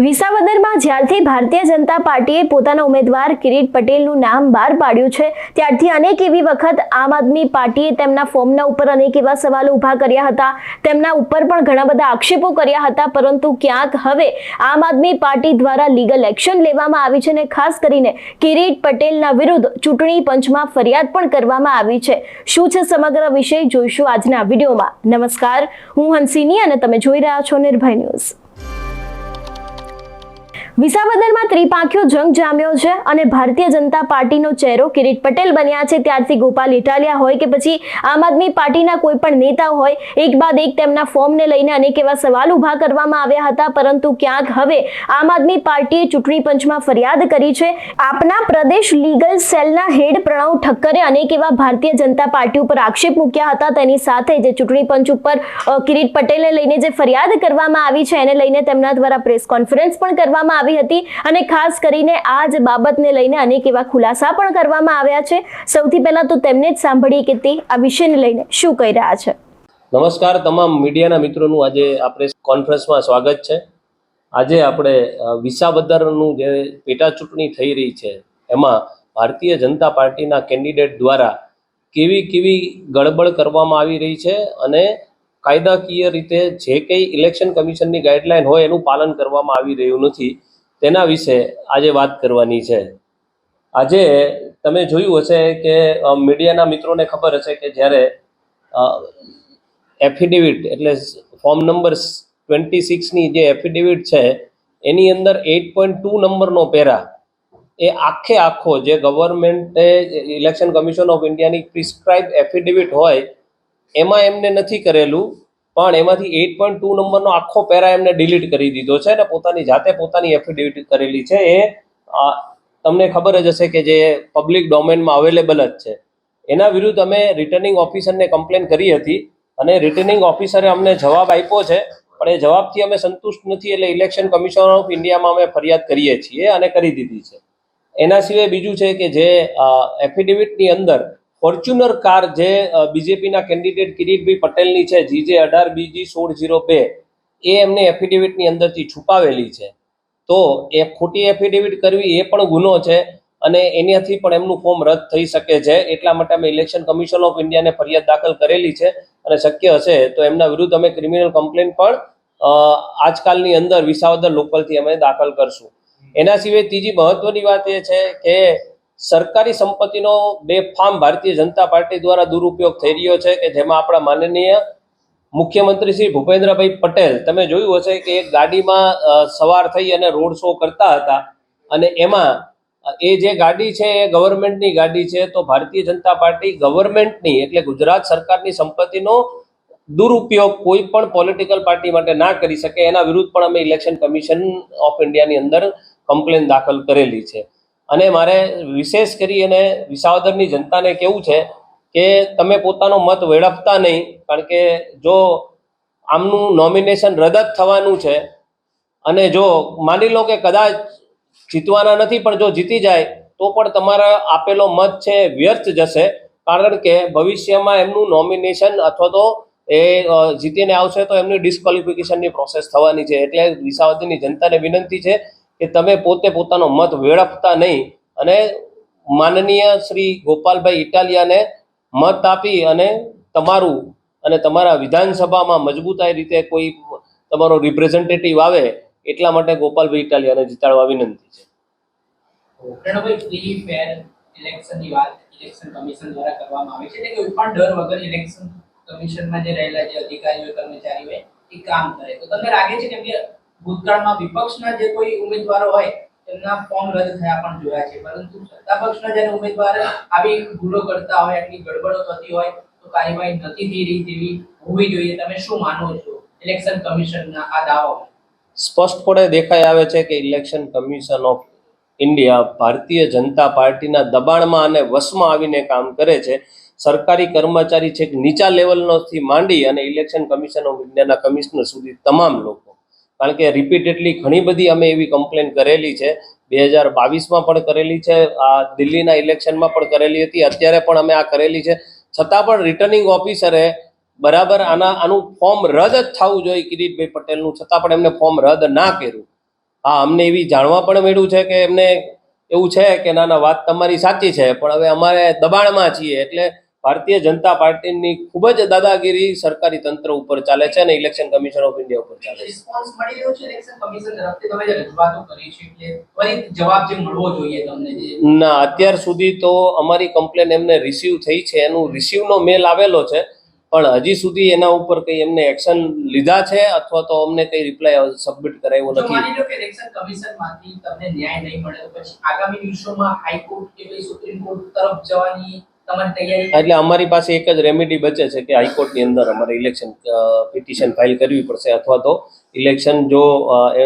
વિસાવદરમાં જ્યારથી ભારતીય જનતા પાર્ટીએ પોતાના ઉમેદવાર કિરીટ પટેલનું નામ બહાર પાડ્યું છે ત્યારથી અનેક એવી વખત આમ આદમી પાર્ટીએ તેમના ફોર્મના ઉપર અનેક એવા સવાલો ઊભા કર્યા હતા, તેમના ઉપર પણ ઘણા બધા આક્ષેપો કર્યા હતા, પરંતુ ક્યાંક હવે આમ આદમી પાર્ટી દ્વારા લીગલ એક્શન લેવામાં આવી છે અને ખાસ કરીને કિરીટ પટેલના વિરુદ્ધ ચૂંટણી પંચમાં ફરિયાદ પણ કરવામાં આવી છે। શું છે સમગ્ર વિષય જોઈશું આજના વિડીયોમાં। નમસ્કાર, હું હંસિની અને તમે જોઈ રહ્યા છો નિર્ભય ન્યૂઝ। વિસાવદરમાં ત્રિપાંખીયો જંગ જામ્યો છે અને ભારતીય જનતા પાર્ટીનો ચહેરો કિરીટ પટેલ બન્યા છે। ત્યારથી ગોપાલ ઇટાલિયા હોય કે પછી આમ આદમી પાર્ટીના કોઈ પણ નેતા હોય, એક બાદ એક તેમના ફોર્મને લઈને અનેક એવા સવાલ ઊભા કરવામાં આવ્યા હતા, પરંતુ ક્યાંક હવે આમ આદમી પાર્ટીએ ચૂંટણી પંચમાં ફરિયાદ કરી છે। આપના પ્રદેશ લીગલ સેલના હેડ પ્રણવ ઠક્કરે અનેક એવા ભારતીય જનતા પાર્ટી ઉપર આક્ષેપ મૂક્યા હતા। તેની સાથે જે ચૂંટણી પંચ ઉપર કિરીટ પટેલને લઈને જે ફરિયાદ કરવામાં આવી છે એને લઈને તેમના દ્વારા પ્રેસ કોન્ફરન્સ પણ કરવામાં આવી હતી અને ખાસ કરીને આ જ બાબતને લઈને અનેક એવા ખુલાસા પણ કરવામાં આવ્યા છે। સૌથી પહેલા તો તેમને જ સાંભળીએ કે તે આ વિષયને લઈને શું કહી રહ્યા છે। નમસ્કાર તમામ મીડિયાના મિત્રોનું આજે આ પ્રેસ કોન્ફરન્સમાં સ્વાગત છે। આજે આપણે વિસાવદરનું જે પેટા ચૂંટણી થઈ રહી છે એમાં ભારતીય જનતા પાર્ટીના કેન્ડિડેટ દ્વારા કેવી ગડબડ કરવામાં આવી રહી છે અને કાયદાકીય રીતે જે કંઈ ઇલેક્શન કમિશનની ગાઈડલાઈન હોય એનું પાલન કરવામાં આવી રહ્યું નથી તેના વિશે આજે વાત કરવાની છે। આજે તમે જોયું હશે કે મીડિયાના મિત્રોને ખબર હશે કે જ્યારે એફિડેવિટ એટલે ફોર્મ નંબર 26ની જે એફિડેવિટ છે એની અંદર 8.2 નંબરનો પેરા એ આખો જે ગવર્મેન્ટે ઇલેક્શન કમિશન ઓફ ઇન્ડિયાની પ્રિસ્ક્રાઇબ એફિડેવિટ હોય એમાં એમને નથી કરેલું, પણ એમાંથી 8.2 નંબરનો આખો પેરા એમને ડિલીટ કરી દીધો છે અને પોતાની જાતે પોતાની એફિડેવિટ કરેલી છે। એ તમને ખબર જ હશે કે જે પબ્લિક ડોમેનમાં અવેલેબલ જ છે। એના વિરુદ્ધ અમે રિટર્નિંગ ઓફિસરને કમ્પ્લેન કરી હતી અને રિટર્નિંગ ઓફિસરે અમને જવાબ આપ્યો છે, પણ એ જવાબથી અમે સંતુષ્ટ નથી, એટલે ઇલેક્શન કમિશન ઓફ ઇન્ડિયામાં અમે ફરિયાદ કરીએ છીએ અને કરી દીધી છે। એના સિવાય બીજું છે કે જે એફિડેવિટની અંદર ફોર્ચ્યુનર કાર જે બીજેપીના કેન્ડિડેટ કિરીટભાઈ પટેલની છે GJ18BG1602 એ એમને એફિડેવિટની અંદરથી છુપાવેલી છે, તો એ ખોટી એફિડેવિટ કરવી એ પણ ગુનો છે અને એનાથી પણ એમનું ફોર્મ રદ થઈ શકે છે। એટલા માટે અમે ઇલેક્શન કમિશન ઓફ ઇન્ડિયાને ફરિયાદ દાખલ કરેલી છે અને શક્ય હશે તો એમના વિરુદ્ધ અમે ક્રિમિનલ કમ્પ્લેન પણ આજકાલની અંદર વિસાવદર લોકલથી અમે દાખલ કરશું। એના સિવાય ત્રીજી મહત્વની વાત એ છે કે સરકારી સંપત્તિનો બેફામ ભારતીય જનતા પાર્ટી દ્વારા દુરુપયોગ થઈ રહ્યો છે કે જેમાં આપણા માનનીય મુખ્યમંત્રી શ્રી ભૂપેન્દ્રભાઈ પટેલ, તમે જોયું હશે કે એક ગાડીમાં સવાર થઈ અને રોડ શો કરતા હતા અને એમાં એ જે ગાડી છે એ ગવર્મેન્ટની ગાડી છે, તો ભારતીય જનતા પાર્ટી ગવર્મેન્ટની એટલે ગુજરાત સરકારની સંપત્તિનો દુરુપયોગ કોઈ પણ પોલિટિકલ પાર્ટી માટે ના કરી શકે એના વિરુદ્ધ પણ અમે ઇલેક્શન કમિશન ઓફ ઇન્ડિયાની અંદર કમ્પ્લેન દાખલ કરેલી છે। અને મારે વિશેષ કરી અને વિસાવદરની જનતાને કહેવું છે કે તમે પોતાનો મત વેડફતા નહીં, કારણ કે જો આમનું નોમિનેશન રદ જ થવાનું છે અને જો માની લો કે કદાચ જીતવાના નથી પણ જો જીતી જાય તો પણ તમારા આપેલો મત છે વ્યર્થ જશે, કારણ કે ભવિષ્યમાં એમનું નોમિનેશન અથવા તો એ જીતીને આવશે તો એમની ડિસ્ક્વોલિફિકેશનની પ્રોસેસ થવાની છે। એટલે વિસાવદરની જનતાને વિનંતી છે કે તમે પોતાનો મત વેડફતા નહીં અને માનનીય શ્રી ગોપાલભાઈ ઇટાલિયાને મત આપી અને તમારું અને તમારા વિધાનસભામાં મજબૂતાઈ રીતે કોઈ તમારો રિપ્રેઝેન્ટેટિવ આવે એટલા માટે ગોપાલભાઈ ઇટાલિયાને જીતાડવા વિનંતી છે। પ્રણવભાઈ, ફ્રી ફેર ઇલેક્શનની વાત ઇલેક્શન કમિશન દ્વારા કરવામાં આવે છે, એટલે કોઈ પણ ડર વગર ઇલેક્શન કમિશનમાં જે રહેલા જે અધિકારીઓ કર્મચારીઓ હોય એ કામ કરે, તો તમને લાગે છે કે ભૂતકાળમાં વિપક્ષના જે કોઈ ઉમેદવારો હોય તેમના ફોર્મ રદ થયા પણ જોયા છે, પરંતુ સત્તાપક્ષના જે ઉમેદવાર આવી ભૂલો કરતા હોય, આટલી ગડબડો થતી હોય તો કાર્યવાહી નથી થઈ રહી તેવી હોવી જોઈએ, તમે શું માનો છો ઇલેક્શન કમિશનના આ દાવો? સ્પષ્ટપણે દેખાઈ આવે છે કે election commission of India Bharatiya Janata પાર્ટીના દબાણમાં અને વશમાં આવીને કામ કરે છે। સરકારી કર્મચારી છેક નીચા લેવલનોથી માંડી અને ઇલેક્શન કમિશન ઓફ ઇન્ડિયાના કમિશનર સુધી તમામ લોકો, કારણ કે રિપીટેડલી ઘણી બધી અમે એવી કમ્પ્લેન કરેલી છે, 2022માં પણ કરેલી છે, આ દિલ્હીના ઇલેક્શનમાં પણ કરેલી હતી, અત્યારે પણ અમે આ કરેલી છે, છતાં પણ રિટર્નિંગ ઓફિસરે બરાબર આનું ફોર્મ રદ જ થવું જોઈએ કિરીટભાઈ પટેલનું, છતાં પણ એમને ફોર્મ રદ ના કર્યું। હા, અમને એવી જાણવા પણ મળ્યું છે કે એમને એવું છે કે ના ના વાત તમારી સાચી છે, પણ હવે અમારે દબાણમાં છીએ, એટલે ભારતીય જનતા પાર્ટીની ખૂબ જ દાદાગીરી સરકારી તંત્ર ઉપર ચાલે છે અને ઇલેક્શન કમિશન ઓફ ઇન્ડિયા ઉપર ચાલે છે. રિસ્પોન્સ મળી રહ્યો છે ઇલેક્શન કમિશન તરફથી? તમે જે રજૂઆતો કરી છે એટલે ત્વરિત જવાબ જે મળવો જોઈએ તમને જે ના, અત્યાર સુધી તો અમારી કમ્પ્લેન એમને રિસીવ થઈ છે, એનું રિસીવનો મેલ આવેલો છે, પણ હજી સુધી એના ઉપર કંઈ એમને એક્શન લીધા છે અથવા તો અમને કંઈ રિપ્લાય સબમિટ કરાવ્યો જો નથી. માની લો કે ઇલેક્શન કમિશનમાંથી તમને ન્યાય નહીં મળે તો પછી આગામી દિવસોમાં હાઈકોર્ટ કે પછી સુપ્રીમ કોર્ટ તરફ જવાની તમારી તૈયારી? એટલે અમારી પાસે એક જ રેમેડી બચે છે કે હાઈકોર્ટની અંદર અમારે ઇલેક્શન પિટિશન ફાઇલ કરવી પડશે, અથવા તો ઇલેક્શન જો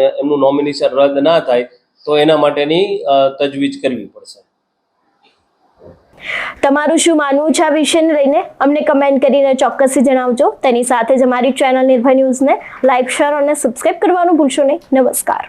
એમનું નોમિનેશન રદ ના થાય તો એના માટેની તજવીજ કરવી પડશે. તમારું શું માનવું છે આ વિષયને લઈને અમને કમેન્ટ કરીને ચોક્કસથી જણાવજો. તેની સાથે જ અમારી ચેનલ નિર્ભય ન્યૂઝને લાઇક, શેર અને સબસ્ક્રાઇબ કરવાનું ભૂલશો નહીં. નમસ્કાર.